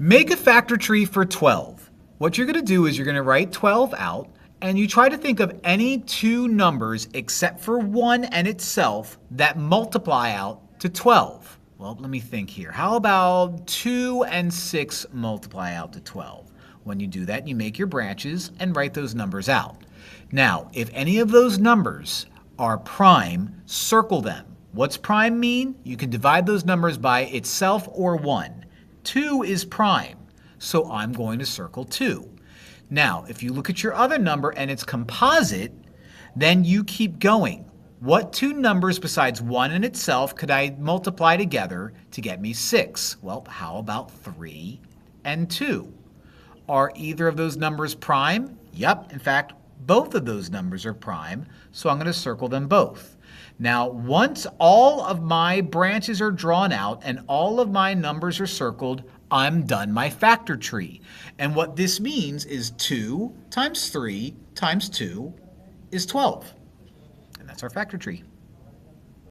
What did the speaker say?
Make a factor tree for 12. What you're going to do is you're going to write 12 out, and you try to think of any two numbers except for 1 and itself that multiply out to 12. Well, let me think here. How about 2 and 6 multiply out to 12? When you do that, you make your branches and write those numbers out. Now, if any of those numbers are prime, circle them. What's prime mean? You can divide those numbers by itself or 1. 2 is prime, so I'm going to circle 2. Now, if you look at your other number and it's composite, then you keep going. What two numbers besides 1 and itself could I multiply together to get me 6? Well, how about 3 and 2? Are either of those numbers prime? Yep, in fact, both of those numbers are prime, so I'm going to circle them both. Now, once all of my branches are drawn out and all of my numbers are circled, I'm done my factor tree. And what this means is 2 times 3 times 2 is 12. And that's our factor tree.